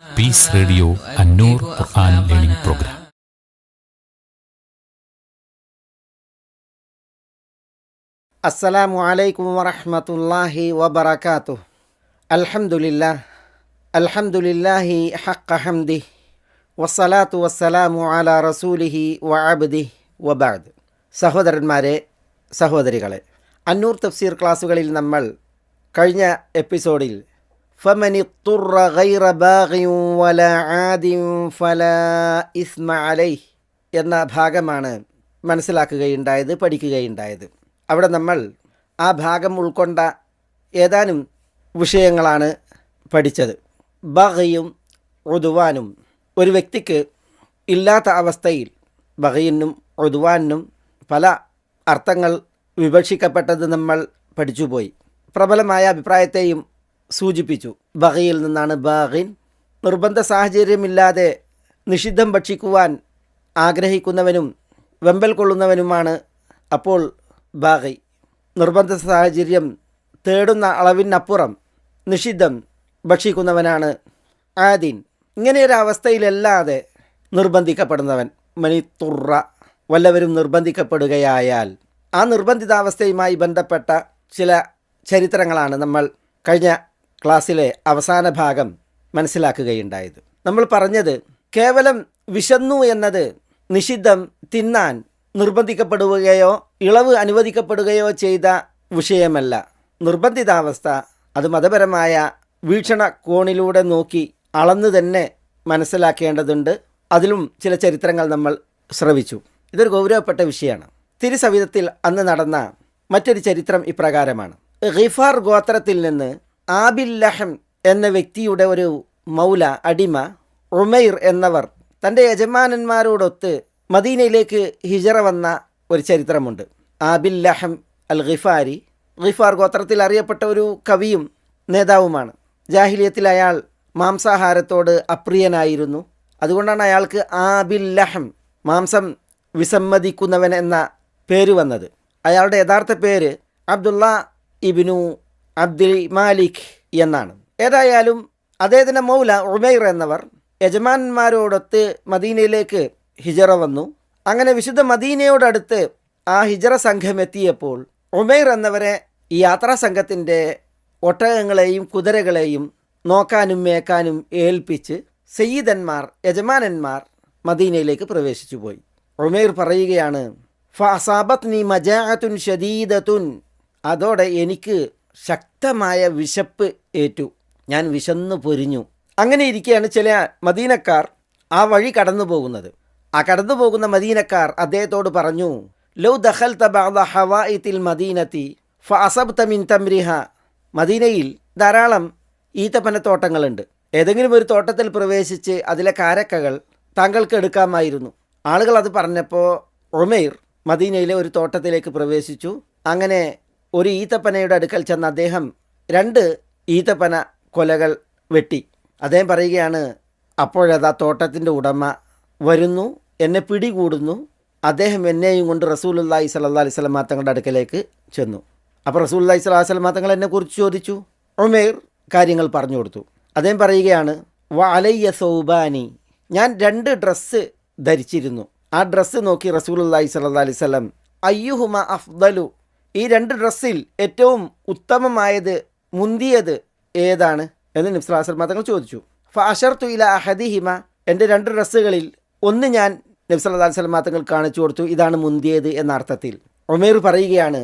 Piece radio അന്നൂർ ഖുർആൻ learning programme. അസ്സലാമു അലൈക്കും വറഹ്മത്തുള്ളാഹി വബറകാതുഹു. അൽഹംദുലില്ലാഹി ഹഖ്ഖ ഹംദിഹി വസ്സലാത്തു വസ്സലാമു അലാ റസൂലിഹി വഅബ്ദിഹി വബഅദ്. സഹോദരന്മാരെ, സഹോദരികളെ, അന്നൂർ തഫ്സീർ ക്ലാസ്സുകളിൽ നമ്മൾ കഴിഞ്ഞ എപ്പിസോഡിൽ ഫമനിത്തുറ ഗൈറ ബാഗിൻ വലാ ആദിൻ ഫലാ ഇസ്മ അലൈഹി എന്ന ഭാഗമാണ് മനസ്സിലാക്കുകയുണ്ടായത്, പഠിക്കുകയുണ്ടായത്. അവിടെ നമ്മൾ ആ ഭാഗം ഉൾക്കൊണ്ട ഏതാനും വിഷയങ്ങളാണ് പഠിച്ചത്. ബഗയും ഉദ്വാനും ഒരു വ്യക്തിക്ക് ഇല്ലാത്ത അവസ്ഥയിൽ ബഗയിനും ഉദ്വാനും പല അർത്ഥങ്ങൾ വിവക്ഷിക്കപ്പെട്ടത് നമ്മൾ പഠിച്ചുപോയി. പ്രബലമായ അഭിപ്രായത്തെയും സൂചിപ്പിച്ചു. ബഗയിൽ നിന്നാണ് ബാഗിൻ. നിർബന്ധ സാഹചര്യമില്ലാതെ നിഷിദ്ധം ഭക്ഷിക്കുവാൻ ആഗ്രഹിക്കുന്നവനും വെമ്പൽ കൊള്ളുന്നവനുമാണ് അപ്പോൾ ബാഗി. നിർബന്ധ സാഹചര്യം തേടുന്ന അളവിനപ്പുറം നിഷിദ്ധം ഭക്ഷിക്കുന്നവനാണ് ആദിൻ. ഇങ്ങനെയൊരവസ്ഥയിലല്ലാതെ നിർബന്ധിക്കപ്പെടുന്നവൻ. മനിത്തുറ, വല്ലവരും നിർബന്ധിക്കപ്പെടുകയായാൽ. ആ നിർബന്ധിതാവസ്ഥയുമായി ബന്ധപ്പെട്ട ചില ചരിത്രങ്ങളാണ് നമ്മൾ കഴിഞ്ഞ ക്ലാസ്സിലെ അവസാന ഭാഗം മനസ്സിലാക്കുകയുണ്ടായത്. നമ്മൾ പറഞ്ഞത് കേവലം വിശന്നു എന്നത് നിഷിദ്ധം തിന്നാൻ നിർബന്ധിക്കപ്പെടുകയോ ഇളവ് അനുവദിക്കപ്പെടുകയോ ചെയ്ത വിഷയമല്ല. നിർബന്ധിതാവസ്ഥ അത് മതപരമായ വീക്ഷണ കോണിലൂടെ നോക്കി അളന്ന് തന്നെ മനസ്സിലാക്കേണ്ടതുണ്ട്. അതിലും ചില ചരിത്രങ്ങൾ നമ്മൾ ശ്രവിച്ചു. ഇതൊരു ഗൗരവപ്പെട്ട വിഷയമാണ്. തിരുസവിധത്തിൽ അന്ന് നടന്ന മറ്റൊരു ചരിത്രം ഇപ്രകാരമാണ്. ഗിഫാർ ഗോത്രത്തിൽ നിന്ന് ആബിൽ ലഹം എന്ന വ്യക്തിയുടെ ഒരു മൗല, അടിമ ഉമൈർ എന്നവർ തൻ്റെ യജമാനന്മാരോടൊത്ത് മദീനയിലേക്ക് ഹിജറ വന്ന ഒരു ചരിത്രമുണ്ട്. ആബിൽ ലഹം അൽ ഗിഫാരി ഗിഫാർ ഗോത്രത്തിൽ അറിയപ്പെട്ട ഒരു കവിയും നേതാവുമാണ്. ജാഹിലിയത്തിൽ അയാൾ മാംസാഹാരത്തോട് അപ്രിയനായിരുന്നു. അതുകൊണ്ടാണ് അയാൾക്ക് ആബിൽ ലഹം, മാംസം വിസമ്മതിക്കുന്നവൻ എന്ന പേര് വന്നത്. അയാളുടെ യഥാർത്ഥ പേര് അബ്ദുള്ള ഇബ്നു അബ്ദുൽ മാലിക് എന്നാണ്. ഏതായാലും അദ്ദേഹത്തിൻ്റെ മൗല ഉമൈർ എന്നവർ യജമാനന്മാരോടൊത്ത് മദീനയിലേക്ക് ഹിജറ വന്നു. അങ്ങനെ വിശുദ്ധ മദീനയോടടുത്ത് ആ ഹിജറ സംഘം എത്തിയപ്പോൾ ഉമൈർ എന്നവരെ ഈ യാത്രാ സംഘത്തിൻ്റെ ഒട്ടകങ്ങളെയും കുതിരകളെയും നോക്കാനും മേക്കാനും ഏൽപ്പിച്ച് സയ്യിദന്മാർ, യജമാനന്മാർ മദീനയിലേക്ക് പ്രവേശിച്ചു പോയി. ഉമൈർ പറയുകയാണ്, ഫഅസാബത്നി മജാഅത്തുൻ ഷദീദത്തുൻ, അതോടെ എനിക്ക് ശക്തമായ വിശപ്പ് ഏറ്റു, ഞാൻ വിശന്നു പൊരിഞ്ഞു. അങ്ങനെ ഇരിക്കുകയാണ് ചില മദീനക്കാർ ആ വഴി കടന്നു പോകുന്നത്. ആ കടന്നു പോകുന്ന മദീനക്കാർ അദ്ദേഹത്തോട് പറഞ്ഞു, ലൗ ദഖൽത ബഅദ ഹവായിത്തിൽ മദീനത്തി ഫഅസബ്ത മിൻ തംരിഹ, മദീനയിൽ ധാരാളം ഈത്തപ്പനത്തോട്ടങ്ങളുണ്ട്. ഏതെങ്കിലും ഒരു തോട്ടത്തിൽ പ്രവേശിച്ച് അതിലെ കാരക്കകൾ താങ്കൾക്ക് എടുക്കാമായിരുന്നു. ആളുകൾ അത് പറഞ്ഞപ്പോൾ ഉമൈർ മദീനയിലെ ഒരു തോട്ടത്തിലേക്ക് പ്രവേശിച്ചു. അങ്ങനെ ഒരു ഈത്തപ്പനയുടെ അടുക്കൽ ചെന്ന് അദ്ദേഹം 2 ഈത്തപ്പന കൊലകൾ വെട്ടി. അദ്ദേഹം പറയുകയാണ്, അപ്പോഴതാ തോട്ടത്തിൻ്റെ ഉടമ വരുന്നു, എന്നെ പിടികൂടുന്നു. അദ്ദേഹം എന്നെയും കൊണ്ട് റസൂലുള്ളാഹി സ്വല്ലല്ലാഹി അലൈഹി വസല്ലം തങ്ങളുടെ അടുക്കലേക്ക് ചെന്നു. അപ്പോൾ റസൂലുള്ളാഹി സ്വല്ലല്ലാഹി അലൈഹി വസല്ലം തങ്ങൾ എന്നെക്കുറിച്ച് ചോദിച്ചു. ഉമൈർ കാര്യങ്ങൾ പറഞ്ഞു കൊടുത്തു. അദ്ദേഹം പറയുകയാണ്, വ അലയ്യ സൗബാനി, ഞാൻ 2 ഡ്രസ്സ് ധരിച്ചിരുന്നു. ആ ഡ്രസ്സ് നോക്കി റസൂലുള്ളാഹി സ്വല്ലല്ലാഹി അലൈഹി വസല്ലം അയ്യുഹുമ അഫ്ദലു, ഈ 2 ഡ്രസ്സിൽ ഏറ്റവും ഉത്തമമായത്, മുന്തിയത് ഏതാണ് എന്ന് നബി സ്വല്ലല്ലാഹി അലൈഹി വസല്ലം തങ്ങൾ ചോദിച്ചു. ഫഅശർതു ഇല അഹദിഹിമ, എൻ്റെ 2 ഡ്രസ്സുകളിൽ ഒന്ന് ഞാൻ നബി സല്ലല്ലാഹു അലൈഹി വസല്ലം തങ്ങൾ കാണിച്ചു കൊടുത്തു, ഇതാണ് മുന്തിയത് എന്ന അർത്ഥത്തിൽ. ഉമൈർ പറയുകയാണ്,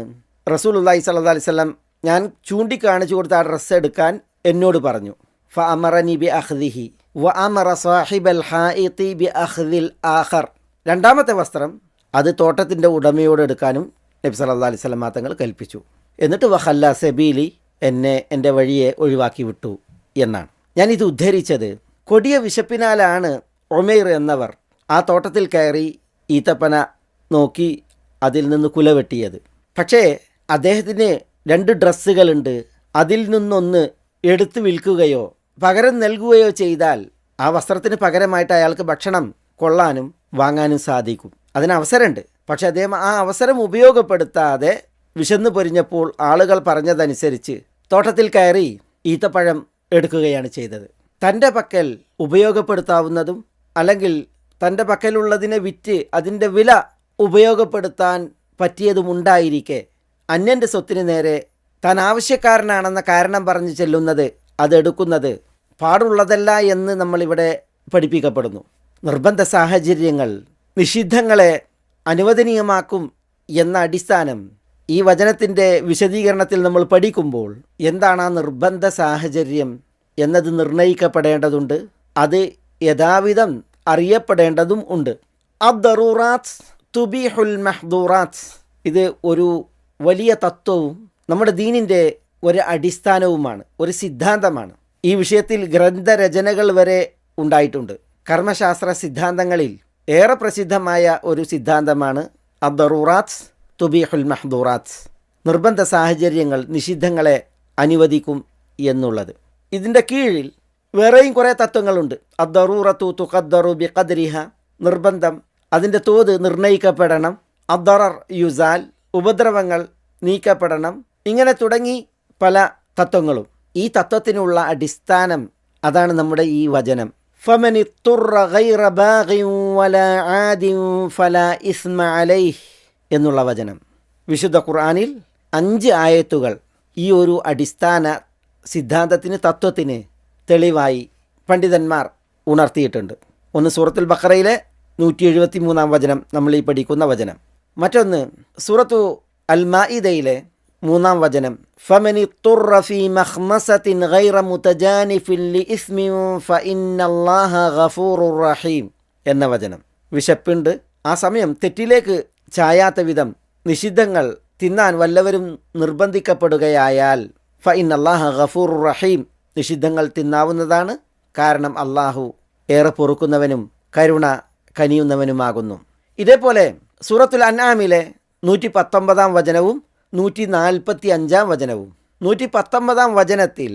റസൂലുള്ളാഹി സ്വല്ലല്ലാഹി അലൈഹി വസല്ലം ഞാൻ ചൂണ്ടിക്കാണിച്ചു കൊടുത്ത ആ ഡ്രസ്സ് എടുക്കാൻ എന്നോട് പറഞ്ഞു. ഫഅമറനി ബി അഖ്ദിഹി വ അമറ സാഹിബൽ ഹായിതി ബി അഖ്ദിൽ ആഖർ, രണ്ടാമത്തെ വസ്ത്രം അത് തോട്ടത്തിൻ്റെ ഉടമയോട് എടുക്കാനും നബി സല്ലല്ലാഹു അലൈഹി വസല്ലം തങ്ങൾ കൽപ്പിച്ചു. എന്നിട്ട് വഖല്ല സബീലി, എന്നെ എൻ്റെ വഴിയെ ഒഴിവാക്കി വിട്ടു എന്നാണ്. ഞാനിത് ഉദ്ധരിച്ചത് കൊടിയ വിശപ്പിനാലാണ് ഉമൈർ എന്നവർ ആ തോട്ടത്തിൽ കയറി ഈത്തപ്പന നോക്കി അതിൽ നിന്ന് കുല വെട്ടിയത്. പക്ഷേ അദ്ദേഹത്തിന് 2 ഡ്രസ്സുകളുണ്ട്. അതിൽ നിന്നൊന്ന് എടുത്തു വിൽക്കുകയോ പകരം നൽകുകയോ ചെയ്താൽ ആ വസ്ത്രത്തിന് പകരമായിട്ട് അയാൾക്ക് ഭക്ഷണം കൊള്ളാനും വാങ്ങാനും സാധിക്കും. അതിന് അവസരമുണ്ട്. പക്ഷെ അദ്ദേഹം ആ അവസരം ഉപയോഗപ്പെടുത്താതെ വിശന്നു പൊരിഞ്ഞപ്പോൾ ആളുകൾ പറഞ്ഞതനുസരിച്ച് തോട്ടത്തിൽ കയറി ഈത്തപ്പഴം എടുക്കുകയാണ് ചെയ്തത്. തൻ്റെ പക്കൽ ഉപയോഗപ്പെടുത്താവുന്നതും അല്ലെങ്കിൽ തൻ്റെ പക്കലുള്ളതിനെ വിറ്റ് അതിൻ്റെ വില ഉപയോഗപ്പെടുത്താൻ പറ്റിയതുമുണ്ടായിരിക്കെ അന്യൻ്റെ സ്വത്തിന് നേരെ താൻ ആവശ്യക്കാരനാണെന്ന കാരണം പറഞ്ഞ് ചെല്ലുന്നത്, അതെടുക്കുന്നത് പാടുള്ളതല്ല എന്ന് നമ്മളിവിടെ പഠിപ്പിക്കപ്പെടുന്നു. നിർബന്ധ സാഹചര്യങ്ങൾ നിഷിദ്ധങ്ങളെ അനുവദനീയമാക്കും എന്ന അടിസ്ഥാനം ഈ വചനത്തിൻ്റെ വിശദീകരണത്തിൽ നമ്മൾ പഠിക്കുമ്പോൾ എന്താണ് ആ നിർബന്ധ സാഹചര്യം എന്നത് നിർണയിക്കപ്പെടേണ്ടതുണ്ട്. അത് യഥാവിധം അറിയപ്പെടേണ്ടതും ഉണ്ട്. അദ്ദറൂറാത്ത് തുബീഹുൽ മഹ്ദൂറാത്ത്, ഇത് ഒരു വലിയ തത്വവും നമ്മുടെ ദീനിൻ്റെ ഒരു അടിസ്ഥാനവുമാണ്, ഒരു സിദ്ധാന്തമാണ്. ഈ വിഷയത്തിൽ ഗ്രന്ഥരചനകൾ വരെ ഉണ്ടായിട്ടുണ്ട്. കർമ്മശാസ്ത്ര സിദ്ധാന്തങ്ങളിൽ ഏറെ പ്രസിദ്ധമായ ഒരു സിദ്ധാന്തമാണ് അദ്ദറൂറാത്ത് തുബീഹുൽ മഹ്ദൂറാത്ത്, നിർബന്ധ സാഹചര്യങ്ങൾ നിഷിദ്ധങ്ങളെ അനുവദിക്കും എന്നുള്ളത്. ഇതിൻ്റെ കീഴിൽ വേറെയും കുറേ തത്വങ്ങളുണ്ട്. അദ്ദറൂറത്തു തുഖദ്ദറു ബിഖദ്രിഹ, നിർബന്ധം അതിൻ്റെ തോത് നിർണയിക്കപ്പെടണം. അദ്ദറർ യുസാൽ, ഉപദ്രവങ്ങൾ നീക്കപ്പെടണം. ഇങ്ങനെ തുടങ്ങി പല തത്വങ്ങളും. ഈ തത്വത്തിനുള്ള അടിസ്ഥാനം അതാണ് നമ്മുടെ ഈ വചനം. ഫമൻ ഇത്തുറ ഗൈറ ബാഗിൻ വലാ ആദിൻ ഫലാ ഇസ്മ അലൈഹി എന്നുള്ള വചനം. വിശുദ്ധ ഖുർആനിൽ 5 ആയത്തുകൾ ഈ ഒരു അടിസ്ഥാന സിദ്ധാന്തത്തിന്, തത്വത്തിന് തെളിവായി പണ്ഡിതന്മാർ ഉണർത്തിയിട്ടുണ്ട്. ഒന്ന് സൂറത്തുൽ ബഖറയിലെ 173 വചനം, നമ്മൾ ഈ പഠിക്കുന്ന വചനം. മറ്റൊന്ന് സൂറത്തു അൽ മാഇദയിലെ 3 വചനം, ഫമൻ ഇത്തുറ ഫീ മഖ്മസത്തിൻ ഗൈറ മുതജാനിഫിൻ ലിഇസ്മിൻ ഫഇന്നല്ലാഹ ഗഫൂറുർ റഹീം എന്ന വചനം. വിശപ്പുണ്ട്, ആ സമയം തെറ്റിലേക്ക് ചായാത്ത വിധം നിഷിദ്ധങ്ങൾ തിന്നാൻ വല്ലവരും നിർബന്ധിക്കപ്പെടുകയായാൽ ഫഇന്നല്ലാഹ ഗഫൂറുർ റഹീം, നിഷിദ്ധങ്ങൾ തിന്നാവുന്നതാണ്, കാരണം അള്ളാഹു ഏറെ പൊറുക്കുന്നവനും കരുണ കനിയുന്നവനുമാകുന്നു. ഇതേപോലെ സൂറത്തുൽ അൻആമിലെ 119 വചനവും 145 വചനവും. 119 വചനത്തിൽ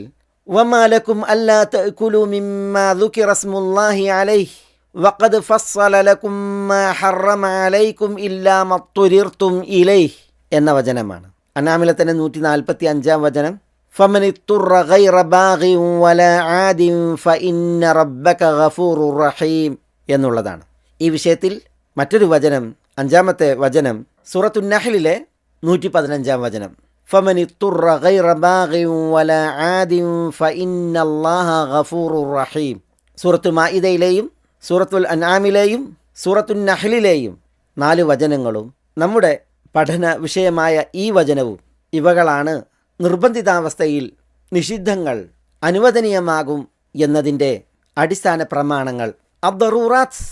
വമാ ലക്കും അല്ലാ തഅകുലു മിമ്മാ ദുകിറ സ്മുല്ലാഹി അലൈഹി വഖദ് ഫസ്സല ലക്കും മാ ഹറമ അലൈക്കും ഇല്ലാ മത്തുരിർതും ഇലൈഹി എന്ന വചനമാണ്. അൻആമിലെ തന്നെ 145 വചനം, ഫമൻ ഇത്തുറ ഗൈറ ബാഗിൻ വലാ ആദിൻ ഫഇന്ന റബ്ബക ഗഫൂറുർ റഹീം എന്നുള്ളതാണ്. ഈ വിഷയത്തിൽ മറ്റൊരു വചനം, 5-ാമത്തെ വചനം സൂറത്തുൻ നഹ്ലിലെ 115 വചനം, ഫമൻ ഇത്തുറ ഗൈറ ബാഗിൻ വലാ ആദിൻ ഫഇന്നല്ലാഹ ഗഫൂറുർ റഹീം. സൂറത്തുൽ മാഇദയിലെയും സൂറത്തുൽ അൻആമിലെയും സൂറത്തുൻ നഹ്ലിലെയും 4 വചനങ്ങളും നമ്മുടെ പഠന വിഷയമായ ഈ വചനവും ഇവകളാണ് നിർബന്ധിതാവസ്ഥയിൽ നിഷിദ്ധങ്ങൾ അനുവദനീയമാകും എന്നതിൻ്റെ അടിസ്ഥാന പ്രമാണങ്ങൾ. അദ്ദറൂറാത്ത്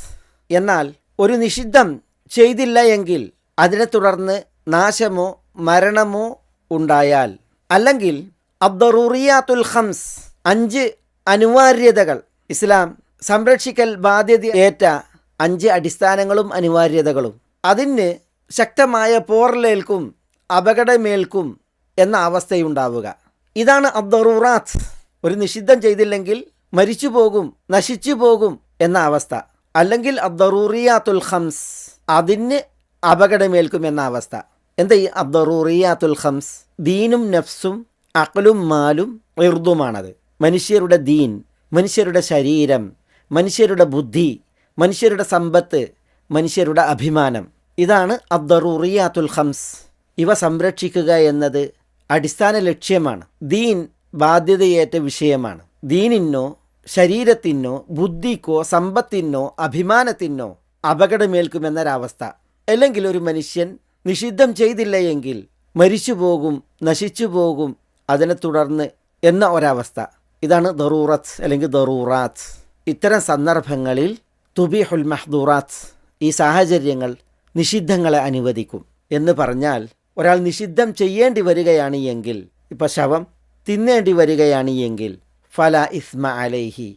എന്നാൽ ഒരു നിഷിദ്ധം ചെയ്തില്ല എങ്കിൽ അതിനെ തുടർന്ന് നാശമോ മരണമോ ഉണ്ടായാൽ, അല്ലെങ്കിൽ അദ്ദറൂറിയാത്തുൽ ഖംസ് 5 അനിവാര്യതകൾ, ഇസ്ലാം സംരക്ഷിക്കൽ ബാധ്യത ഏറ്റ 5 അടിസ്ഥാനങ്ങളും അനിവാര്യതകളും, അതിന് ശക്തമായ പോറലേൽക്കും അപകടമേൽക്കും എന്ന അവസ്ഥയുണ്ടാവുക. ഇതാണ് അദ്ദറൂറാത്ത്. ഒരു നിഷിദ്ധം ചെയ്തില്ലെങ്കിൽ മരിച്ചു പോകും, നശിച്ചു പോകും എന്ന അവസ്ഥ. അല്ലെങ്കിൽ അദ്ദറൂറിയാത്തുൽ ഖംസ്, അതിന് അപകടമേൽക്കും എന്ന അവസ്ഥ. എന്താ ഈ അദ്ദറൂറിയാത്തുൽ ഖംസ്? ദീനും നഫ്സും അഖ്ലും മാലും ഇർദുമാണത്. മനുഷ്യരുടെ ദീൻ, മനുഷ്യരുടെ ശരീരം, മനുഷ്യരുടെ ബുദ്ധി, മനുഷ്യരുടെ സമ്പത്ത്, മനുഷ്യരുടെ അഭിമാനം, ഇതാണ് അദ്ദറൂറിയാത്തുൽ ഖംസ്. ഇവ സംരക്ഷിക്കുക എന്നത് അടിസ്ഥാന ലക്ഷ്യമാണ്. ദീൻ ബാധ്യതയേറ്റ വിഷയമാണ്. ദീനിനോ ശരീരത്തിനോ ബുദ്ധിക്കോ സമ്പത്തിനോ അഭിമാനത്തിനോ അപകടമേൽക്കുമെന്നൊരവസ്ഥ. അല്ലെങ്കിൽ ഒരു മനുഷ്യൻ നിഷിദ്ധം ചെയ്തില്ല എങ്കിൽ മരിച്ചു പോകും, നശിച്ചു പോകും, അതിനെ തുടർന്ന് എന്ന ഒരവസ്ഥ. ഇതാണ് ദറൂറത്ത് അല്ലെങ്കിൽ ദറൂറാത്ത്. ഇത്തരം സന്ദർഭങ്ങളിൽ തുബീഹുൽ മഹ്ദൂറാത്ത്, ഈ സാഹചര്യങ്ങൾ നിഷിദ്ധങ്ങളെ അനുവദിക്കും. എന്ന് പറഞ്ഞാൽ ഒരാൾ നിഷിദ്ധം ചെയ്യേണ്ടി വരികയാണ് എങ്കിൽ, ഇപ്പം ശവം തിന്നേണ്ടി വരികയാണ് എങ്കിൽ ഫല ഇസ്മ അലൈഹി,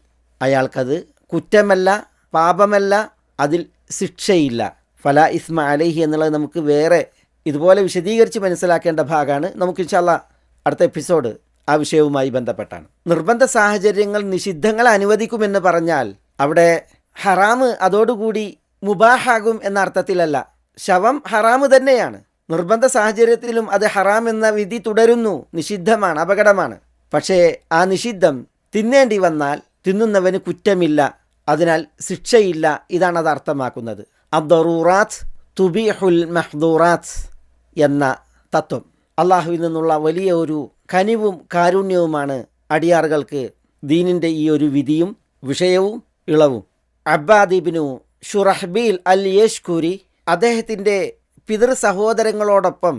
അയാൾക്കത് കുറ്റമല്ല, പാപമല്ല, അതിൽ ശിക്ഷയില്ല. ഫല ഇസ്മ അലൈഹി എന്നുള്ളത് നമുക്ക് വേറെ ഇതുപോലെ വിശദീകരിച്ച് മനസ്സിലാക്കേണ്ട ഭാഗമാണ്. നമുക്ക് ഇൻഷാ അല്ലാഹ് അടുത്ത എപ്പിസോഡ് ആ വിഷയവുമായി ബന്ധപ്പെട്ടാണ്. നിർബന്ധ സാഹചര്യങ്ങൾ നിഷിദ്ധങ്ങളെ അനുവദിക്കുമെന്ന് പറഞ്ഞാൽ അവിടെ ഹറാമ് അതോടുകൂടി മുബാഹാകും എന്ന അർത്ഥത്തിലല്ല. ശവം ഹറാമ് തന്നെയാണ്, നിർബന്ധ സാഹചര്യത്തിലും അത് ഹറാം എന്ന വിധി തുടരുന്നു, നിഷിദ്ധമാണ്, അപകടമാണ്. പക്ഷേ ആ നിഷിദ്ധം തിന്നേണ്ടി വന്നാൽ തിന്നുന്നവന് കുറ്റമില്ല, അതിനാൽ ശിക്ഷയില്ല. ഇതാണ് അത് അർത്ഥമാക്കുന്നത്. അദ്ദറൂറാത്ത് തുബീഹുൽ മഹ്ദൂറാത്ത് എന്ന തത്വം അള്ളാഹുവിൽ നിന്നുള്ള വലിയ ഒരു കനിവും കാരുണ്യവുമാണ് അടിയാറുകൾക്ക് ദീനിൻ്റെ ഈ ഒരു വിധിയും വിഷയവും ഇളവും. അബ്ബാദ് ഇബ്നു ഷുറഹ്ബീൽ അൽ യശ്കുരി അദ്ദേഹത്തിൻ്റെ പിതൃ സഹോദരങ്ങളോടൊപ്പം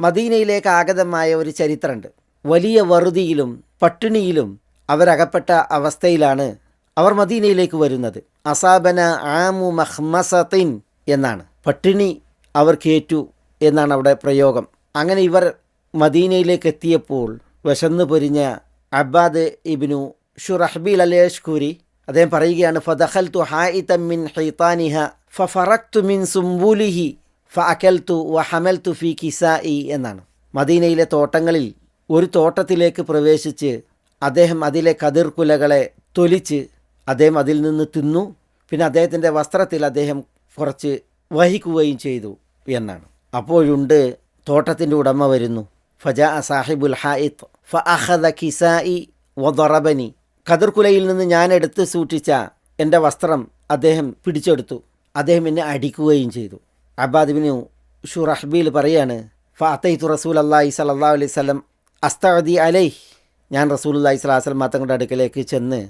മദീനയിലേക്ക് ആഗതമായ ഒരു ചരിത്രമുണ്ട്. വലിയ വറുതിയിലും പട്ടിണിയിലും അവരകപ്പെട്ട അവസ്ഥയിലാണ് അവർ മദീനയിലേക്ക് വരുന്നത്. അസാബന ആമു മഹ്മസത്തിൻ എന്നാണ്, പട്ടിണി അവർക്കേറ്റു എന്നാണ് അവിടെ പ്രയോഗം. അങ്ങനെ ഇവർ മദീനയിലേക്ക് എത്തിയപ്പോൾ വിശന്നു പൊരിഞ്ഞ അബ്ബാദ് ഇബ്നു ഷുറഹ്ബീൽ അൽ യശ്കുരി അദ്ദേഹം പറയുകയാണ്, ഫദഖൽതു ഹായിതൻ മിൻ ഹൈതാനിഹ ഫഫറക്തു മിൻ സുംബുലിഹി ഫഅകൽതു വഹമൽതു ഫീ കിസാഇ എന്നാണ്. മദീനയിലെ തോട്ടങ്ങളിൽ ഒരു തോട്ടത്തിലേക്ക് പ്രവേശിച്ച് അദ്ദേഹം അതിലെ കതിർക്കുലകളെ തൊലിച്ച് അദ്ദേഹം അതിൽ നിന്ന് തിന്നു. പിന്നെ അദ്ദേഹത്തിൻ്റെ വസ്ത്രത്തിൽ അദ്ദേഹം കുറച്ച് വഹിക്കുകയും ചെയ്തു എന്നാണ്. അപ്പോഴുണ്ട് തോട്ടത്തിൻ്റെ ഉടമ വരുന്നു. ഫജാ സാഹിബുൽ ഹായിത്ത് ഫഅഖദ കിസാഇ വദറബനി. കതിർക്കുലയിൽ നിന്ന് ഞാൻ എടുത്ത് സൂക്ഷിച്ച എൻ്റെ വസ്ത്രം അദ്ദേഹം പിടിച്ചെടുത്തു, അദ്ദേഹം എന്നെ അടിക്കുകയും ചെയ്തു. അബ്ബാദ് ഇബ്നു ഷുറഹ്ബീൽ പറയാണ്, ഫഅതൈതു റസൂലല്ലാഹി സ്വല്ലല്ലാഹു അലൈഹി വസല്ലം അസ്തഅദി അലൈഹി. ഞാൻ റസൂലുള്ളാഹി സ്വല്ലല്ലാഹു അലൈഹി വസല്ലം തങ്ങളുടെ അടുക്കലേക്ക് ചെന്ന്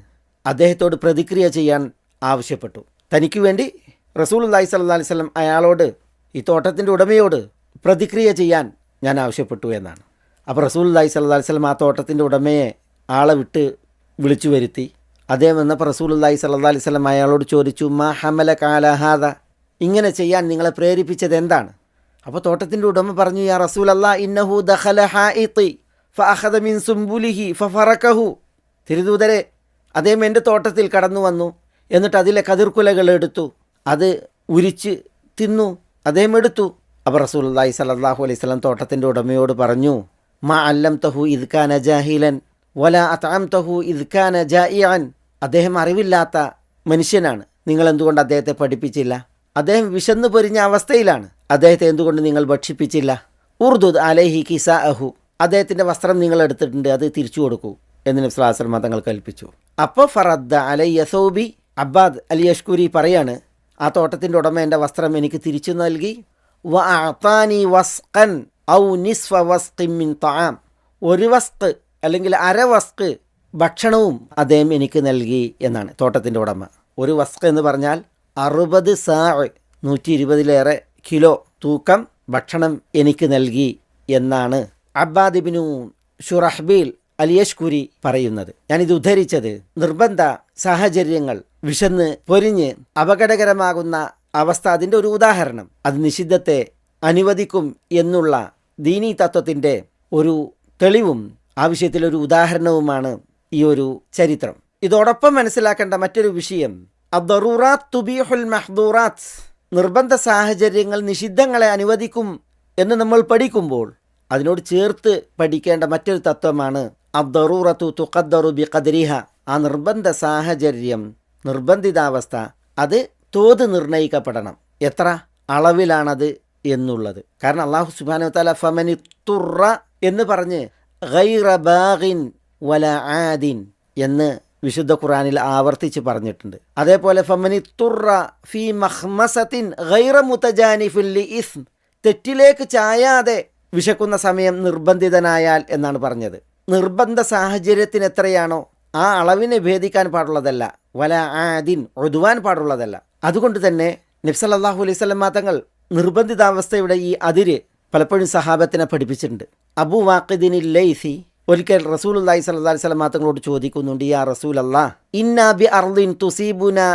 അദ്ദേഹത്തോട് പ്രതിക്രിയ ചെയ്യാൻ ആവശ്യപ്പെട്ടു. തനിക്ക് വേണ്ടി റസൂലുള്ളാഹി സ്വല്ലല്ലാഹു അലൈഹി വസല്ലം അയാളോട്, ഈ തോട്ടത്തിൻ്റെ ഉടമയോട് പ്രതിക്രിയ ചെയ്യാൻ ഞാൻ ആവശ്യപ്പെട്ടു എന്നാണ്. അപ്പോൾ റസൂലുള്ളാഹി സ്വല്ലല്ലാഹു അലൈഹി വസല്ലം ആ തോട്ടത്തിൻ്റെ ഉടമയെ ആളെ വിട്ട് വിളിച്ചു വരുത്തി. അദ്ദേഹം വന്നപ്പോൾ റസൂലുള്ളാഹി സ്വല്ലല്ലാഹു അലൈഹി വസല്ലം അയാളോട് ചോദിച്ചു, മാ ഹമലക അലാ ഹാദ, ഇങ്ങനെ ചെയ്യാൻ നിങ്ങളെ പ്രേരിപ്പിച്ചത് എന്താണ്? അപ്പോൾ തോട്ടത്തിൻ്റെ ഉടമ പറഞ്ഞു, യാ റസൂലല്ലാഹ് ഇന്നഹു ദഖല ഹായിത്തി ഫഅഖദ മിൻ സുംബുലിഹി ഫഫറകഹു. തിരുദൂതരെ, അദ്ദേഹം എൻ്റെ തോട്ടത്തിൽ കടന്നു വന്നു, എന്നിട്ട് അതിലെ കതിർക്കുലകൾ എടുത്തു, അത് ഉരിച്ച് തിന്നു, അദ്ദേഹം എടുത്തു. അപ്പോൾ റസൂലുള്ളാഹി സ്വല്ലല്ലാഹു അലൈഹി വസല്ലം തോട്ടത്തിൻ്റെ ഉടമയോട് പറഞ്ഞു, മാ അല്ലംതഹു ഇദ് കാന ജാഹിലൻ വല അത്അംതഹു ഇദ് കാന ജായിഅൻ. അദ്ദേഹം അറിവില്ലാത്ത മനുഷ്യനാണ്, നിങ്ങൾ എന്തുകൊണ്ട് അദ്ദേഹത്തെ പഠിപ്പിച്ചില്ല? അദ്ദേഹം വിശന്നു പൊരിഞ്ഞ അവസ്ഥയിലാണ്, അദ്ദേഹത്തെ എന്തുകൊണ്ട് നിങ്ങൾ ഭക്ഷിപ്പിച്ചില്ല? ഉർദുദ് അലൈഹി കിസാഅഹു, അദ്ദേഹത്തിൻ്റെ വസ്ത്രം നിങ്ങൾ എടുത്തിട്ടുണ്ട്, അത് തിരിച്ചു കൊടുക്കൂ എന്ന് നബി സ്വല്ലല്ലാഹു അലൈഹി വസല്ലം തങ്ങൾ കൽപ്പിച്ചു. അപ്പോൾ ഫറദ്ദ അലയ്യ സൗബി, അബ്ബാദ് അൽ യശ്കുരി പറയാണ്, ആ തോട്ടത്തിൻ്റെ ഉടമ എൻ്റെ വസ്ത്രം എനിക്ക് തിരിച്ചു നൽകി. വ അഅതാനി വസ്ഖൻ ഔ നിസ്ഫ വസ്ഖിൻ മിൻ തആം, ഒരു വസ്ഖ് അല്ലെങ്കിൽ അര വസ്ഖ് ഭക്ഷണവും അദ്ദേഹം എനിക്ക് നൽകി എന്നാണ് തോട്ടത്തിൻ്റെ ഉടമ. ഒരു വസ്ഖ് എന്ന് പറഞ്ഞാൽ 60 സാഅ്, 120 കിലോ തൂക്കം ഭക്ഷണം എനിക്ക് നൽകി എന്നാണ് അബ്ബാദ് ഇബ്നു ഷുറഹ്ബീൽ അൽ യശ്കുരി പറയുന്നത്. ഞാനിത് ഉദ്ധരിച്ചത് നിർബന്ധ സാഹചര്യങ്ങൾ, വിശന്ന് പൊരിഞ്ഞ് അപകടകരമാകുന്ന അവസ്ഥ, അതിൻ്റെ ഒരു ഉദാഹരണം, അത് നിഷിദ്ധത്തെ അനുവദിക്കും എന്നുള്ള ദീനീ തത്വത്തിൻ്റെ ഒരു തെളിവും ആവശ്യത്തിലൊരു ഉദാഹരണവുമാണ് ഈ ഒരു ചരിത്രം. ഇതോടൊപ്പം മനസ്സിലാക്കേണ്ട മറ്റൊരു വിഷയം, അദ്ദറൂറാത്ത് തുബീഹുൽ മഹ്ദൂറാത്ത്, നിർബന്ധ സാഹചര്യങ്ങൾ നിഷിദ്ധങ്ങളെ അനുവദിക്കും എന്ന് നമ്മൾ പഠിക്കുമ്പോൾ അതിനോട് ചേർത്ത് പഠിക്കേണ്ട മറ്റൊരു തത്വമാണ് അദ്ദറൂറത്തു തുഖദ്ദറു ബിഖദ്രിഹ. ആ നിർബന്ധ സാഹചര്യം, നിർബന്ധിതാവസ്ഥ, അത് തോത് നിർണയിക്കപ്പെടണം, എത്ര അളവിലാണത് എന്നുള്ളത്. കാരണം അല്ലാഹു സുബ്ഹാനഹു വ തആല ഫമനിത്തുറ എന്ന് പറഞ്ഞ് ഗൈറ ബാഗിൻ വല ആദിൻ എന്ന് വിശുദ്ധ ഖുർആനിൽ ആവർത്തിച്ച് പറഞ്ഞിട്ടുണ്ട്. അതേപോലെ ഫമനിത്തുറ ഫീ മഖ്മസത്തിൻ ഗൈറ മുതജാനിഫിൻ ലിഇസ്ം, തെറ്റിലേക്ക് ചായാതെ വിശക്കുന്ന സമയം നിർബന്ധിതനായാൽ എന്നാണ് പറഞ്ഞത്. നിർബന്ധ സാഹചര്യത്തിന് എത്രയാണോ ആ അളവിനെ ഭേദിക്കാൻ പാടുള്ളതല്ല, വല ആദിൻ ഉദ്വാൻ പാടുള്ളതല്ല. അതുകൊണ്ട് തന്നെ നബി സല്ലല്ലാഹു അലൈഹി വസല്ലം തങ്ങൾ നിർബന്ധിതാവസ്ഥയുടെ ഈ അതിര് പലപ്പോഴും സഹാബത്തിനെ പഠിപ്പിച്ചിട്ടുണ്ട്. അബൂ വാഖിദിനിൽ ലൈസി ഒരിക്കൽ റസൂലുള്ളാഹി സ്വല്ലല്ലാഹു അലൈഹി വസല്ലം തങ്ങളോട് ചോദിക്കുന്നുണ്ട്, യാ റസൂലല്ലാഹ് ഇന്നാ ബി അർളിൻ തുസീബുനാ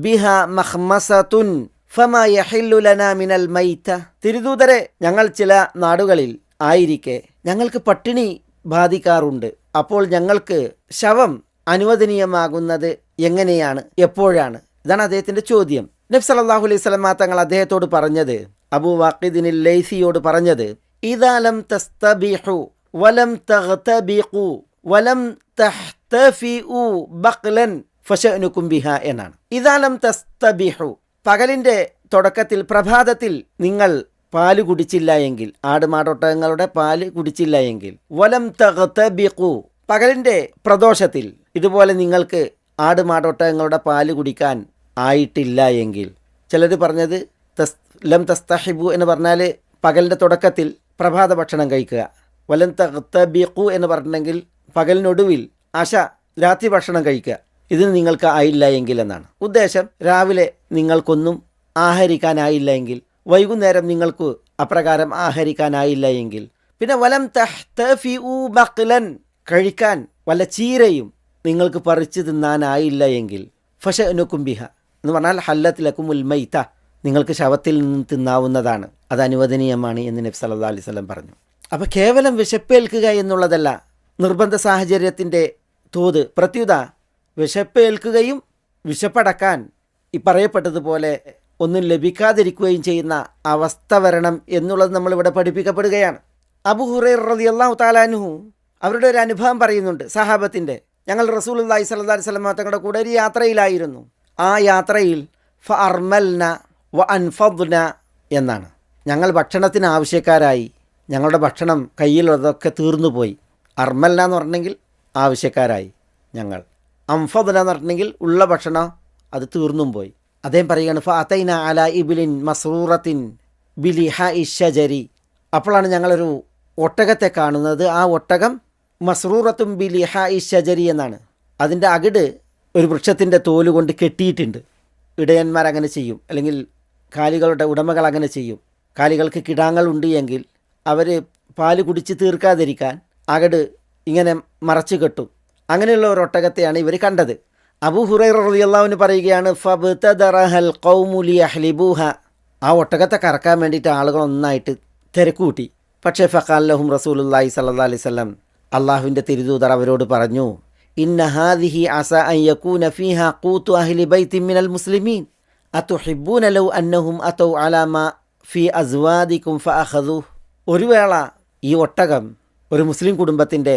ബിഹാ മഖ്മസത്തുൻ ഫമാ യഹില്ലു ലനാ മിനൽ മൈത. തിരുദൂതരെ, ഞങ്ങൾ ചില നാടുകളിൽ ആയിരിക്കെ ഞങ്ങൾക്ക് പട്ടിണി ബാധിക്കാറുണ്ട്, അപ്പോൾ ഞങ്ങൾക്ക് ശവം അനുവദനീയമാകുന്നത് എങ്ങനെയാണ്, എപ്പോഴാണ്? ഇതാണ് അദ്ദേഹത്തിൻ്റെ ചോദ്യം. നബി സല്ലല്ലാഹു അലൈഹി വസല്ലം തങ്ങൾ അദ്ദേഹത്തോട് പറഞ്ഞത്, അബൂ വാഖിദിനിൽ ലൈസിയോട് പറഞ്ഞത്, ഇദാ ലം തസ്തബിഹു വലം തഗ്തബിഖു വലം തഹ്തഫിഉ ബഖ്ലൻ ഫശഅനുകും ബിഹാ എന്നാണ്. ഇദാ ലം തസ്തബിഹു, പകലിൻ്റെ തുടക്കത്തിൽ പ്രഭാതത്തിൽ നിങ്ങൾ പാല് കുടിച്ചില്ല എങ്കിൽ, ആടുമാടൊട്ടകങ്ങളുടെ പാല് കുടിച്ചില്ല എങ്കിൽ, വലം തഗ്തബിഖു, പകലിൻ്റെ പ്രദോഷത്തിൽ ഇതുപോലെ നിങ്ങൾക്ക് ആട് മാടൊട്ടകങ്ങളുടെ പാല് കുടിക്കാൻ ആയിട്ടില്ല എങ്കിൽ, ചിലർ പറഞ്ഞത് ലം തസ്തഹിബു എന്ന് പറഞ്ഞാൽ പകലിൻ്റെ തുടക്കത്തിൽ പ്രഭാത ഭക്ഷണം കഴിക്കുക, വലം തഖ്തബിഖു എന്ന് പറഞ്ഞെങ്കിൽ പകലിനൊടുവിൽ രാത്രി ഭക്ഷണം കഴിക്കുക, ഇതിന് നിങ്ങൾക്ക് ആയില്ല എങ്കിൽ എന്നാണ് ഉദ്ദേശം. രാവിലെ നിങ്ങൾക്കൊന്നും ആഹരിക്കാനായില്ല എങ്കിൽ, വൈകുന്നേരം നിങ്ങൾക്ക് അപ്രകാരം ആഹരിക്കാനായില്ല എങ്കിൽ, പിന്നെ വലം തഹ്തഫിഉ ബഖ്ലൻ കഴിക്കാൻ വല്ല ചീരയും നിങ്ങൾക്ക് പറിച്ചു തിന്നാനായില്ല എങ്കിൽ, ഫശഅനുകും ബിഹ എന്ന് പറഞ്ഞാൽ ഹല്ലത്ത് ലക്കുമുൽ മൈത, നിങ്ങൾക്ക് ശവത്തിൽ നിന്ന് തിന്നാവുന്നതാണ്, അത് അനുവദനീയമാണ് എന്ന് നബി സല്ലല്ലാഹു അലൈഹി വസല്ലം പറഞ്ഞു. അപ്പോൾ കേവലം വിശപ്പേൽക്കുക എന്നുള്ളതല്ല നിർബന്ധ സാഹചര്യത്തിൻ്റെ തോത്. പ്രത്യുത വിശപ്പേൽക്കുകയും വിശപ്പടക്കാൻ ഈ പറയപ്പെട്ടതുപോലെ ഒന്നും ലഭിക്കാതിരിക്കുകയും ചെയ്യുന്ന അവസ്ഥ വരണം എന്നുള്ളത് നമ്മളിവിടെ പഠിപ്പിക്കപ്പെടുകയാണ്. അബൂ ഹുറൈറ റളിയല്ലാഹു തആല അൻഹു അവരുടെ ഒരു അനുഭവം പറയുന്നുണ്ട് സഹാബത്തിൻ്റെ. ഞങ്ങൾ റസൂലുള്ളാഹി സ്വല്ലല്ലാഹു അലൈഹി വസല്ലം തങ്ങളുടെ കൂടെ ഒരു യാത്രയിലായിരുന്നു. ആ യാത്രയിൽ ഫഅർമൽന വ അൻഫദ്ന എന്നാണ്. ഞങ്ങൾ ഭക്ഷണത്തിന് ആവശ്യക്കാരായി, ഞങ്ങളുടെ ഭക്ഷണം കയ്യിലുള്ളതൊക്കെ തീർന്നുപോയി. അർമൽന എന്ന് പറഞ്ഞെങ്കിൽ ആവശ്യക്കാരായി ഞങ്ങൾ, അംഫദ്ന എന്ന് പറഞ്ഞെങ്കിൽ ഉള്ള ഭക്ഷണം അത് തീർന്നും പോയി. അദ്ദേഹം പറയുകയാണ് ഫഅതൈന അലാ ഇബ്ലിൻ മസ്റൂറത്തിൻ ബിലിഹാഇ ഷജരി. അപ്പോഴാണ് ഞങ്ങളൊരു ഒട്ടകത്തെ കാണുന്നത്. ആ ഒട്ടകം മസ്റൂറത്തും ബിലിഹാഇ ഷജരി എന്നാണ്. അതിൻ്റെ അകിട് ഒരു വൃക്ഷത്തിൻ്റെ തോല് കൊണ്ട് കെട്ടിയിട്ടുണ്ട്. ഇടയന്മാരങ്ങനെ ചെയ്യും, അല്ലെങ്കിൽ കാലികളുടെ ഉടമകൾ അങ്ങനെ ചെയ്യും. കാലികൾക്ക് കിടാങ്ങൾ ഉണ്ട് എങ്കിൽ അവർ പാല് കുടിച്ച് തീർക്കാതിരിക്കാൻ അകിട് ഇങ്ങനെ മറച്ചു കെട്ടും. അങ്ങനെയുള്ള ഒരു ഒട്ടകത്തെയാണ് ഇവർ കണ്ടത്. അബൂ ഹുറൈറ റളിയല്ലാഹു അൻഹു പറയുകയാണ് ഫബ്തദറഹൽ ഖൗമു ലിയഹ്ലിബൂഹ. ആ ഒട്ടകത്തെ കറക്കാൻ വേണ്ടിയിട്ട് ആളുകൾ ഒന്നായിട്ട് തിരക്കൂട്ടി. പക്ഷേ ഫഖാല ലഹും റസൂലുള്ളാഹി സ്വല്ലല്ലാഹു അലൈഹി വസല്ലം, അള്ളാഹുവിൻ്റെ തിരുദൂതർ അവരോട് പറഞ്ഞു, ഇന്ന ഹാദിഹി അസ അൻ യകൂന ഫീഹാ ഖൂതു അഹ്ലി ബൈത്തിൻ മിനൽ മുസ്ലിമീൻ അതുഹിബ്ബൂന ലൗ അന്നഹും അതൗ അലാ മാ ഫീ അസ്വാദികും ഫഅഖദൂഹു. ഒരു വേള ഈ ഒട്ടകം ഒരു മുസ്ലിം കുടുംബത്തിൻ്റെ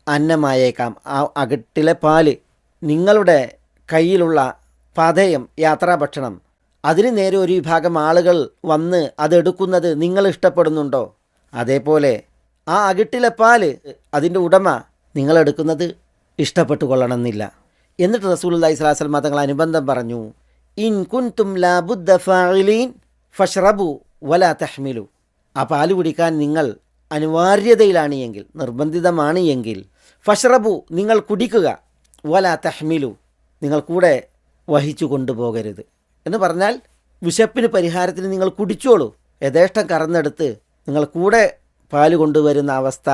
അന്നമായേക്കാം. ആ അകിട്ടിലെ പാല്, നിങ്ങളുടെ കയ്യിലുള്ള പാഥേയം, യാത്രാഭക്ഷണം, അതിന് നേരെ ഒരു വിഭാഗം ആളുകൾ വന്ന് അതെടുക്കുന്നത് നിങ്ങൾ ഇഷ്ടപ്പെടുന്നുണ്ടോ? അതേപോലെ ആ അകിട്ടിലെ പാല് അതിൻ്റെ ഉടമ നിങ്ങളെടുക്കുന്നത് ഇഷ്ടപ്പെട്ടു കൊള്ളണമെന്നില്ല. എന്നിട്ട് റസൂലുള്ളാഹി സ്വല്ലല്ലാഹു അലൈഹി വസല്ലം തങ്ങൾ അനുബന്ധം പറഞ്ഞു, ഇൻ കുൻതും ലാ ബുദ്ദ ഫാഇലീൻ ഫശ്റബു വലാ തഹ്മിലു. ആ പാല് കുടിക്കാൻ നിങ്ങൾ അനിവാര്യതയിലാണ് എങ്കിൽ, നിർബന്ധിതമാണ് എങ്കിൽ, ഫശ്റബു നിങ്ങൾ കുടിക്കുക, വലാ തഹ്മിലു നിങ്ങൾ കൂടെ വഹിച്ചു കൊണ്ടുപോകരുത് എന്ന് പറഞ്ഞാൽ വിശപ്പിന് പരിഹാരത്തിന് നിങ്ങൾ കുടിച്ചോളൂ, യഥേഷ്ടം കറന്നെടുത്ത് നിങ്ങൾ കൂടെ പാല് കൊണ്ടുവരുന്ന അവസ്ഥ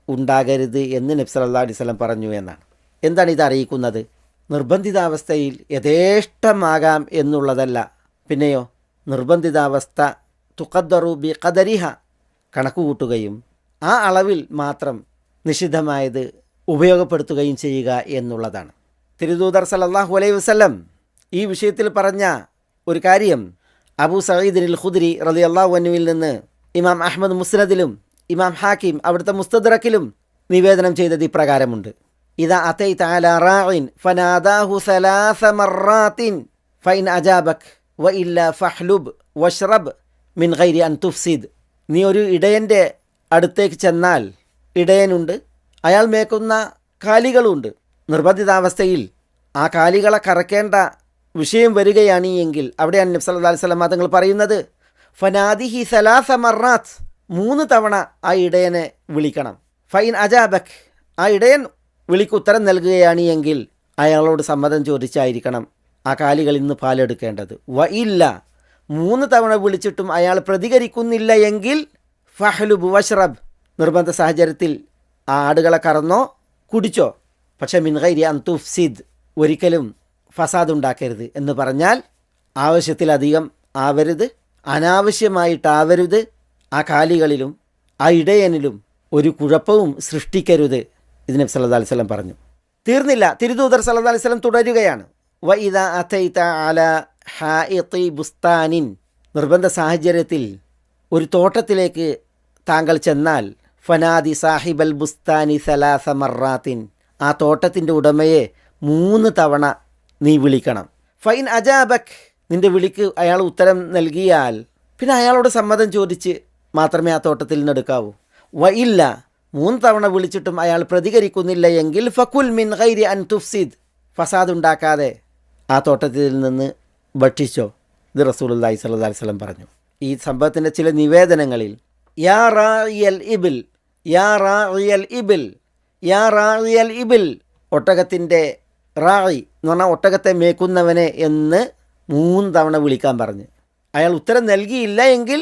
ഉണ്ടാകരുത് എന്ന് നബി സല്ലല്ലാഹു അലൈഹി വസല്ലം പറഞ്ഞു എന്നാണ്. എന്താണ് ഇത് അറിയിക്കുന്നത്? നിർബന്ധിതാവസ്ഥയിൽ യഥേഷ്ടമാകാം എന്നുള്ളതല്ല, പിന്നെയോ നിർബന്ധിതാവസ്ഥ തുഖദ്ദറു ബി ഖദരിഹ കണക്ക് കൂട്ടുകയും ആ അളവിൽ മാത്രം നിഷിദ്ധമായത് ഉപയോഗപ്പെടുത്തുകയും ചെയ്യുക എന്നുള്ളതാണ്. തിരുദൂതർ സല്ലല്ലാഹു അലൈഹി വസല്ലം ഈ വിഷയത്തിൽ പറഞ്ഞ ഒരു കാര്യം അബൂ സഈദ് ഖുദ്രി റളിയല്ലാഹു അൻഹുവിൽ നിന്ന് ഇമാം അഹ്മദ് മുസ്നദിലും ഇമാം ഹാക്കിം അവിടുത്തെ മുസ്തദ്റക്കിലും നിവേദനം ചെയ്തത് ഇപ്രകാരമുണ്ട്. ഇദാ അതൈത അലാ റാഇൻ ഫനാദാഹു സലാസ മറാത്തിൻ ഫഇൻ അജാബക് വഇല്ലാ ഫഹ്ലുബ് വഷ്റബ് മിൻ ഗൈരി അൻ തുഫ്സിദ്. നീ ഒരു ഇടയൻ്റെ അടുത്തേക്ക് ചെന്നാൽ, ഇടയനുണ്ട്, അയാൾ മേക്കുന്ന കാലികളുണ്ട്. നിർബന്ധിതാവസ്ഥയിൽ ആ കാലികളെ കറക്കേണ്ട വിഷയം വരികയാണ് എങ്കിൽ അവിടെയാണ് നബി സല്ലല്ലാഹു അലൈഹി വസല്ലം തങ്ങൾ പറയുന്നത് ഫനാദിഹി സലാസ മറാത്ത്, 3 തവണ ആ ഇടയനെ വിളിക്കണം. ഫൈൻ അജാബക്, ആ ഇടയൻ വിളിക്കുത്തരം നൽകുകയാണ് എങ്കിൽ അയാളോട് സമ്മതം ചോദിച്ചായിരിക്കണം ആ കാലികളിൽ നിന്ന് പാലെടുക്കേണ്ടത്. വ ഇല്ല, 3 തവണ വിളിച്ചിട്ടും അയാൾ പ്രതികരിക്കുന്നില്ല എങ്കിൽ ഫഹ്ലുബ് വഷ്റബ്, നിർബന്ധ സാഹചര്യത്തിൽ ആ ആടുകളെ കറന്നോ കുടിച്ചോ, പക്ഷേ മിൻ ഗൈരി അൻ തുഫ്സിദ്, ഒരിക്കലും ഫസാദ് ഉണ്ടാക്കരുത് എന്ന് പറഞ്ഞാൽ ആവശ്യത്തിലധികം ആവരുത്, അനാവശ്യമായിട്ടാവരുത്, ആ കാലികളിലും ആ ഇടയനിലും ഒരു കുഴപ്പവും സൃഷ്ടിക്കരുത്. ഇത് നബി സല്ലല്ലാഹു അലൈഹി വസല്ലം പറഞ്ഞു. തീർന്നില്ല, തിരുദൂതർ സല്ലല്ലാഹു അലൈഹി വസല്ലം തുടരുകയാണ്. വ ഇദാ അതൈത അലാ ഹാഇതി ബുസ്താനിൻ, നിർബന്ധ സാഹചര്യത്തിൽ ഒരു തോട്ടത്തിലേക്ക് താങ്കൾ ചെന്നാൽ ഫനാദി സാഹിബൽ ബുസ്താനി സലാസ മറാത്തിൻ, ആ തോട്ടത്തിൻ്റെ ഉടമയെ 3 തവണ നീ വിളിക്കണം. ഫൈൻ അജാബക്, നിൻ്റെ വിളിക്ക് അയാൾ ഉത്തരം നൽകിയാൽ പിന്നെ അയാളോട് സമ്മതം ചോദിച്ച് മാത്രമേ ആ തോട്ടത്തിൽ നിന്ന് എടുക്കാവൂ. വ ഇല്ല, 3 തവണ വിളിച്ചിട്ടും അയാൾ പ്രതികരിക്കുന്നില്ല എങ്കിൽ ഫകുൽ മിൻ ഗൈരി അൻ തുഫ്സിദ് ഫസാദ് ഉണ്ടാക്കാതെ ആ തോട്ടത്തിൽ നിന്ന് ഭക്ഷിച്ചോ. ഇത് റസൂലുള്ളാഹി സ്വല്ലല്ലാഹി അലൈഹി വസല്ലം പറഞ്ഞു. ഈ സംഭവത്തിൻ്റെ ചില നിവേദനങ്ങളിൽ യാ റാഇയൽ ഇബിൽ, യാ റാഇയൽ ഇബിൽ, യാ റാഇയൽ ഇബിൽ, ഒട്ടകത്തിൻ്റെ റായി എന്ന് പറഞ്ഞാൽ ഒട്ടകത്തെ മേക്കുന്നവനെ എന്ന് 3 തവണ വിളിക്കാൻ പറഞ്ഞ്. അയാൾ ഉത്തരം നൽകിയില്ല എങ്കിൽ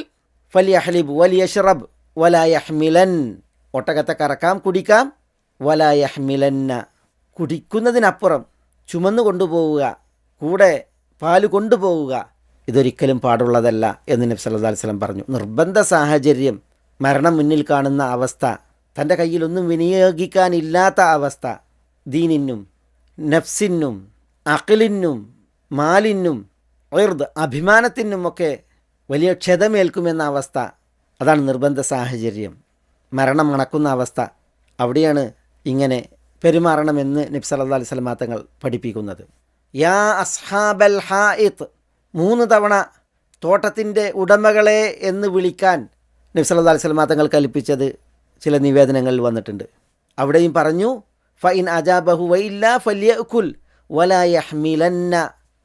ഫലിയഹ്ലിബ് വലിയഷ്റബ് വലാ യഹ്മിലൻ, ഒട്ടകത്തെ കറക്കാം കുടിക്കാം, വലാ യഹ്മിലന്ന, കുടിക്കുന്നതിനപ്പുറം ചുമന്നു കൊണ്ടുപോവുക, കൂടെ പാല് കൊണ്ടുപോവുക, ഇതൊരിക്കലും പാടുള്ളതല്ല എന്ന് നബി സല്ലല്ലാഹു അലൈഹി വസല്ലം പറഞ്ഞു. നിർബന്ധ സാഹചര്യം, മരണം മുന്നിൽ കാണുന്ന അവസ്ഥ, തൻ്റെ കയ്യിലൊന്നും വിനിയോഗിക്കാനില്ലാത്ത അവസ്ഥ, ദീനിനും നഫ്സിനും അഖിലിനും മാലിനും ഇർദ് അഭിമാനത്തിനുമൊക്കെ വലിയ ക്ഷതമേൽക്കുമെന്ന അവസ്ഥ, അതാണ് നിർബന്ധ സാഹചര്യം, മരണം മണക്കുന്ന അവസ്ഥ. അവിടെയാണ് ഇങ്ങനെ പെരുമാറണമെന്ന് നബി സല്ലല്ലാഹു അലൈഹി വസല്ലം തങ്ങൾ പഠിപ്പിക്കുന്നത്. യാ അസ്ഹാബൽ ഹായിത്ത്, 3 തവണ തോട്ടത്തിൻ്റെ ഉടമകളെ എന്ന് വിളിക്കാൻ നബി സല്ലല്ലാഹു അലൈഹി വസല്ലം തങ്ങൾ കൽപ്പിച്ചത് ചില നിവേദനങ്ങളിൽ വന്നിട്ടുണ്ട്. അവിടെയും പറഞ്ഞു ഫഇൻ അജാബഹു വഇല്ലാ ഫല്യഅകുൽ വലാ യഹ്മിലന്ന,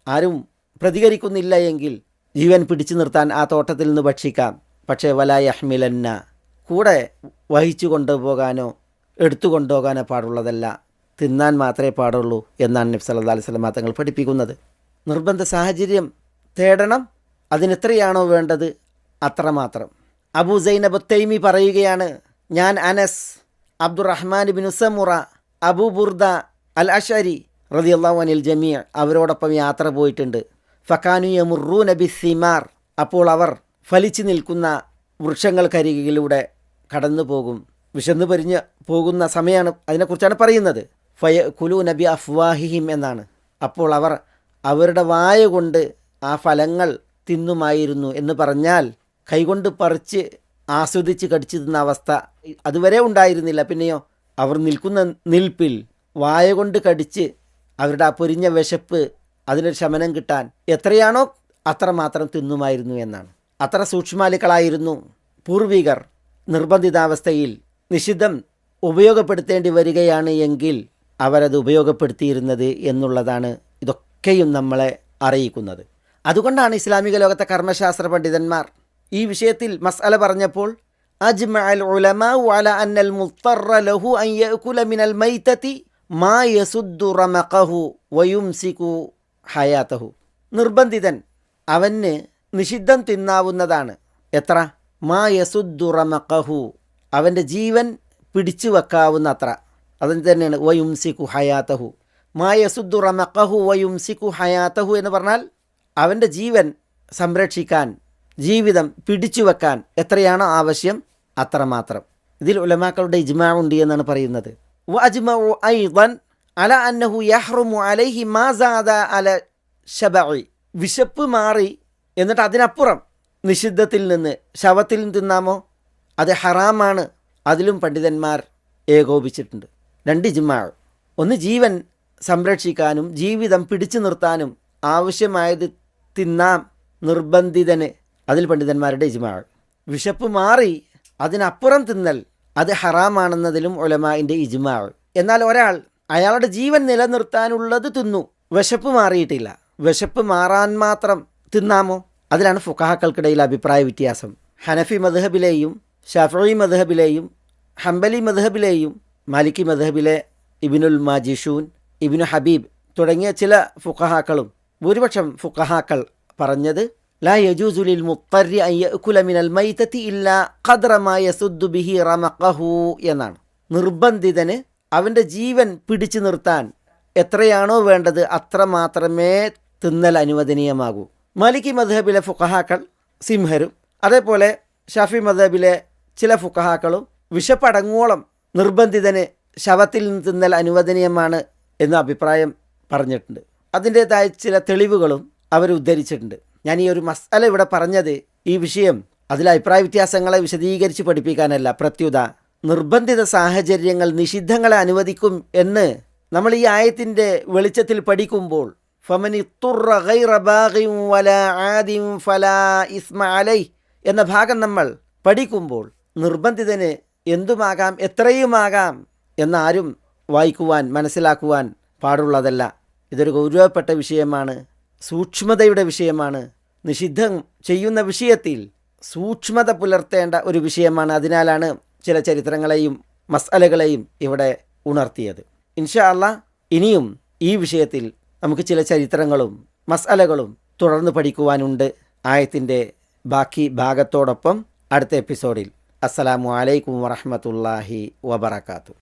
ആരും പ്രതികരിക്കുന്നില്ല എങ്കിൽ ജീവൻ പിടിച്ചു നിർത്താൻ ആ തോട്ടത്തിൽ നിന്ന് ഭക്ഷിക്കാം, പക്ഷേ വലാ യഹ്മിലന്ന, കൂടെ വഹിച്ചു കൊണ്ടുപോകാനോ എടുത്തു കൊണ്ടുപോകാനോ പാടുള്ളതല്ല, തിന്നാൻ മാത്രമേ പാടുള്ളൂ എന്നാണ് നബി സല്ലല്ലാഹു അലൈഹി വസല്ലം തങ്ങൾ പഠിപ്പിക്കുന്നത്. നിർബന്ധ സാഹചര്യം തേടണം, അതിനെത്രയാണോ വേണ്ടത് അത്രമാത്രം. അബൂ സൈനബ് തൈമി പറയുകയാണ്, ഞാൻ അനസ്, അബ്ദുറഹ്മാൻ ബിൻ സമുറ, അബൂ ബുർദ അൽ അശ്അരി റളിയല്ലാഹു അനിൽ ജമീ അവരോടൊപ്പം യാത്ര പോയിട്ടുണ്ട്. ഫകാനു യമുറൂന ബിസ്സിമാർ, അപ്പോൾ അവർ ഫലിച്ചു നിൽക്കുന്ന വൃക്ഷങ്ങൾക്കരികിലൂടെ കടന്നു പോകും. വിശന്നു പരിഞ്ഞ് പോകുന്ന സമയമാണ്, അതിനെക്കുറിച്ചാണ് പറയുന്നത്. ഫയകുലൂന ബി അഫ്വാഹിഹിം എന്നാണ്. അപ്പോൾ അവർ അവരുടെ വായ കൊണ്ട് ആ ഫലങ്ങൾ തിന്നുമായിരുന്നു എന്ന് പറഞ്ഞാൽ കൈകൊണ്ട് പറിച്ച് ആസ്വദിച്ച് കടിച്ചു തിന്ന അവസ്ഥ അതുവരെ ഉണ്ടായിരുന്നില്ല. പിന്നെയോ അവർ നിൽക്കുന്ന നിൽപ്പിൽ വായ കൊണ്ട് കടിച്ച് അവരുടെ ആ പൊരിഞ്ഞ വിശപ്പ് അതിനൊരു ശമനം കിട്ടാൻ എത്രയാണോ അത്രമാത്രം തിന്നുമായിരുന്നു എന്നാണ്. അത്ര സൂക്ഷ്മാലുക്കളായിരുന്നു പൂർവികർ. നിർബന്ധിതാവസ്ഥയിൽ നിഷിദ്ധം ഉപയോഗപ്പെടുത്തേണ്ടി വരികയാണ് എങ്കിൽ അവരത് ഉപയോഗപ്പെടുത്തിയിരുന്നത് എന്നുള്ളതാണ് ഇതൊക്കെയും നമ്മളെ അറിയിക്കുന്നത്. അതുകൊണ്ടാണ് ഇസ്ലാമിക ലോകത്തെ കർമ്മശാസ്ത്ര പണ്ഡിതന്മാർ ഈ വിഷയത്തിൽ മസ്അല പറഞ്ഞപ്പോൾ അജ്മഅൽ ഉലമാഉ അലാ അന്നൽ മുദ്തറ ലഹു അൻ യഅകുല മിനൽ മൈതതി മാ യസുദ്ദു റമഖഹു വയുംസികു ഹയാതഹു, നിർബന്ധിതൻ അവന് നിഷിദ്ധം തിന്നാവുന്നതാണ്. എത്ര? മാ യസുദ്ദു റമഖഹു, അവൻ്റെ ജീവൻ പിടിച്ചു വെക്കാവുന്ന അത്ര. അതിന് തന്നെയാണ് വയുംസികു ഹയാതഹു. മാ യസുദ്ദു റമഖഹു വയുംസികു ഹയാതഹു എന്ന് പറഞ്ഞാൽ അവൻ്റെ ജീവൻ സംരക്ഷിക്കാൻ, ജീവിതം പിടിച്ചു വെക്കാൻ എത്രയാണോ ആവശ്യം അത്രമാത്രം. ഇതിൽ ഉലമാക്കളുടെ ഇജ്മാ ഉണ്ട് എന്നാണ് പറയുന്നത്. വഅജ്മഉ ഐളൻ അല അന്നഹു യഹ്റുമു അലൈഹി മാ സാദ അല ശബഇ, വിശപ്പ് മാറി എന്നിട്ട് അതിനപ്പുറം നിഷിദ്ധത്തിൽ നിന്ന് ശവത്തിൽ നിന്ന് തിന്നാമോ അത് ഹറാമാണ്. അതിലും പണ്ഡിതന്മാർ ഏകോപിച്ചിട്ടുണ്ട്. 2 ഇജ്മാ, ഒന്ന് ജീവൻ സംരക്ഷിക്കാനും ജീവിതം പിടിച്ചു നിർത്താനും ആവശ്യമായത് തിന്നാം നിർബന്ധിതന്, അതിൽ പണ്ഡിതന്മാരുടെ ഇജ്മാ. വിശപ്പ് മാറി അതിനപ്പുറം തിന്നൽ അത് ഹറാമാണെന്നതിലും ഉലമാഇൻ്റെ ഇജ്മാ. എന്നാൽ ഒരാൾ അയാളുടെ ജീവൻ നിലനിർത്താനുള്ളത് തിന്നു, വിശപ്പ് മാറിയിട്ടില്ല, വിശപ്പ് മാറാൻ മാത്രം തിന്നാമോ? അതിലാണ് ഫുഖഹാക്കൾക്കിടയിൽ അഭിപ്രായ വ്യത്യാസം. ഹനഫി മദ്ഹബിലെയും ഷാഫിഈ മദ്ഹബിലെയും ഹംബലി മദ്ഹബിലെയും മാലിക്കി മദ്ഹബിലെ ഇബ്നുൽ മാജിഷൂൻ, ഇബ്നു ഹബീബ് തുടങ്ങിയ ചില ഫുഖഹാക്കളും ഭൂരിപക്ഷം ഫുഖഹാക്കൾ പറഞ്ഞത് ലാ യജൂസു ലിൽ മുത്തറി അൻ യഅകുല മിനൽ മൈതതി ഇല്ലാ ഖദ്റ മാ യസുദ്ദു ബിഹി റമഖഹു എന്നാണ്. നിർബന്ധിതന് അവൻ്റെ ജീവൻ പിടിച്ചു നിർത്താൻ എത്രയാണോ വേണ്ടത് അത്ര മാത്രമേ തിന്നൽ അനുവദനീയമാകൂ. മാലിക്കി മദ്ഹബിലെ ഫുഖഹാക്കൾ സിംഹരും അതേപോലെ ഷാഫി മദ്ഹബിലെ ചില ഫുഖഹാക്കളും വിശപ്പടങ്ങോളം നിർബന്ധിതന് ശവത്തിൽ നിന്ന് തിന്നൽ അനുവദനീയമാണ് എന്ന അഭിപ്രായം പറഞ്ഞിട്ടുണ്ട്. അതിൻ്റേതായ ചില തെളിവുകളും അവർ ഉദ്ധരിച്ചിട്ടുണ്ട്. ഞാൻ ഈ ഒരു മസ്അല ഇവിടെ പറഞ്ഞത് ഈ വിഷയം അതിലെ അഭിപ്രായ വ്യത്യാസങ്ങളെ വിശദീകരിച്ച് പഠിപ്പിക്കാനല്ല. പ്രത്യുത നിർബന്ധിത സാഹചര്യങ്ങൾ നിഷിദ്ധങ്ങളെ അനുവദിക്കും എന്ന് നമ്മൾ ഈ ആയത്തിൻ്റെ വെളിച്ചത്തിൽ പഠിക്കുമ്പോൾ ഫമൻ ഇത്തുറ ഗൈറ ബാഗിൻ വലാ ആദിൻ ഫലാ ഇസ്മ അലൈഹി എന്ന ഭാഗം നമ്മൾ പഠിക്കുമ്പോൾ നിർബന്ധിതന് എന്തുമാകാം എത്രയുമാകാം എന്നാരും വായിക്കുവാൻ മനസ്സിലാക്കുവാൻ പാടുള്ളതല്ല. ഇതൊരു ഗൗരവപ്പെട്ട വിഷയമാണ്, സൂക്ഷ്മതയുടെ വിഷയമാണ്. നിഷിദ്ധം ചെയ്യുന്ന വിഷയത്തിൽ സൂക്ഷ്മത പുലർത്തേണ്ട ഒരു വിഷയമാണ്. അതിനാലാണ് ചില ചരിത്രങ്ങളെയും മസ്അലകളെയും ഇവിടെ ഉണർത്തിയത്. ഇൻഷാ അല്ലാഹ് ഇനിയും ഈ വിഷയത്തിൽ നമുക്ക് ചില ചരിത്രങ്ങളും മസ്അലകളും തുടർന്ന് പഠിക്കുവാനുണ്ട്. ആയത്തിൻ്റെ ബാക്കി ഭാഗത്തോടൊപ്പം അടുത്ത എപ്പിസോഡിൽ. അസ്സലാമു അലൈക്കും വറഹ്മത്തുള്ളാഹി വബറകാതുഹു.